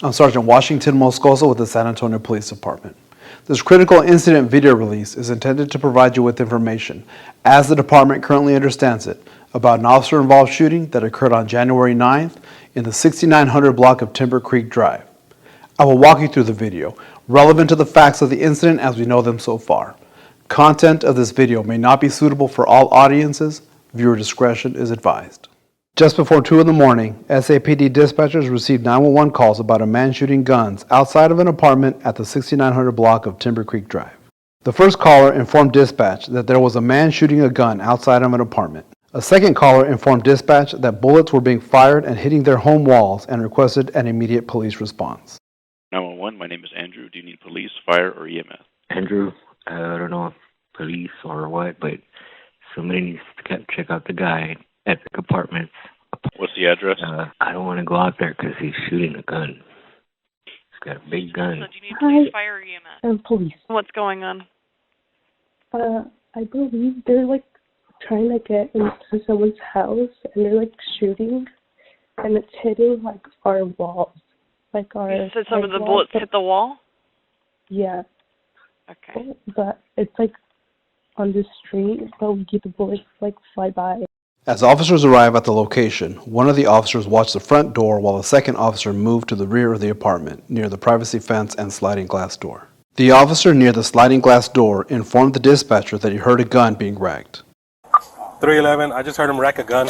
I'm Sergeant Washington Moscoso with the San Antonio Police Department. This critical incident video release is intended to provide you with information, as the department currently understands it, about an officer-involved shooting that occurred on January 9th in the 6900 block of Timbercreek Drive. I will walk you through the video, relevant to the facts of the incident as we know them so far. Content of this video may not be suitable for all audiences. Viewer discretion is advised. Just before 2 in the morning, SAPD dispatchers received 911 calls about a man shooting guns outside of an apartment at the 6900 block of Timbercreek Drive. The first caller informed dispatch that there was a man shooting a gun outside of an apartment. A second caller informed dispatch that bullets were being fired and hitting their home walls and requested an immediate police response. 911, my name is Andrew. Do you need police, fire, or EMS? Andrew, I don't know if police or what, but somebody needs to check out the guy at the apartments. What's the address? I don't want to go out there because he's shooting a gun. He's got a big gun. So do you need police, fire, or EMS? Police. What's going on? I believe they're like trying to get into someone's house and they're like shooting and it's hitting like our walls. Like our. You said some of the bullets hit the wall? Yeah. Okay. But it's like on the street, so we get the bullets like fly by. As officers arrive at the location, one of the officers watched the front door while a second officer moved to the rear of the apartment near the privacy fence and sliding glass door. The officer near the sliding glass door informed the dispatcher that he heard a gun being racked. 311, I just heard him rack a gun,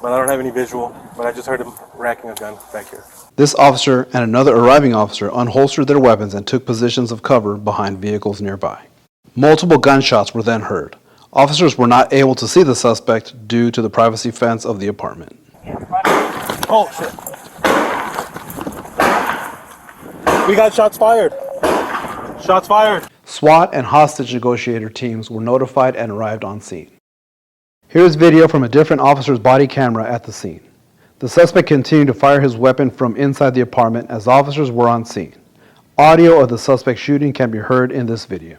but I don't have any visual, but I just heard him racking a gun back here. This officer and another arriving officer unholstered their weapons and took positions of cover behind vehicles nearby. Multiple gunshots were then heard. Officers were not able to see the suspect due to the privacy fence of the apartment. Oh, shit. We got shots fired. Shots fired. SWAT and hostage negotiator teams were notified and arrived on scene. Here's video from a different officer's body camera at the scene. The suspect continued to fire his weapon from inside the apartment as officers were on scene. Audio of the suspect shooting can be heard in this video.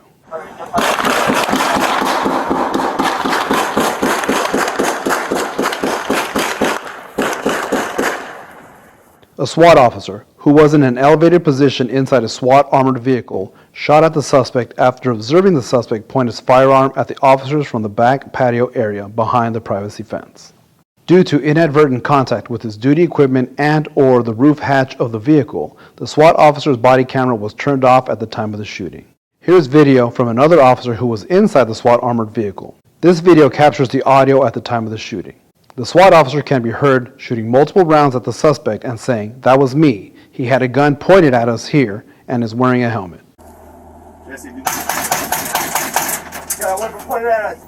A SWAT officer, who was in an elevated position inside a SWAT armored vehicle, shot at the suspect after observing the suspect point his firearm at the officers from the back patio area behind the privacy fence. Due to inadvertent contact with his duty equipment and/or the roof hatch of the vehicle, the SWAT officer's body camera was turned off at the time of the shooting. Here's video from another officer who was inside the SWAT armored vehicle. This video captures the audio at the time of the shooting. The SWAT officer can be heard shooting multiple rounds at the suspect and saying, "That was me. He had a gun pointed at us here and is wearing a helmet." Yes, he did. Got a weapon pointed at us.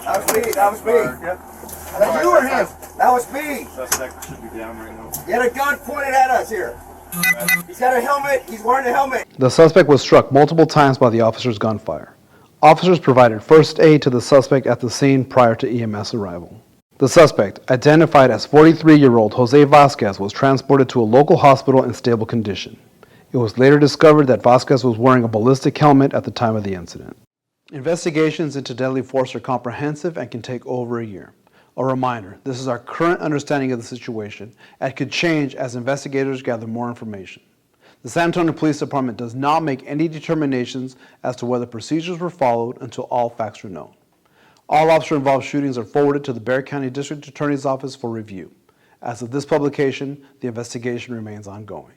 That was me. That was me. Yep. That you or him? That was me. Suspect should be down right now. He had a gun pointed at us here. He's got a helmet. He's wearing a helmet. The suspect was struck multiple times by the officer's gunfire. Officers provided first aid to the suspect at the scene prior to EMS arrival. The suspect, identified as 43-year-old Jose Vasquez, was transported to a local hospital in stable condition. It was later discovered that Vasquez was wearing a ballistic helmet at the time of the incident. Investigations into deadly force are comprehensive and can take over a year. A reminder, this is our current understanding of the situation and could change as investigators gather more information. The San Antonio Police Department does not make any determinations as to whether procedures were followed until all facts are known. All officer-involved shootings are forwarded to the Bexar County District Attorney's Office for review. As of this publication, the investigation remains ongoing.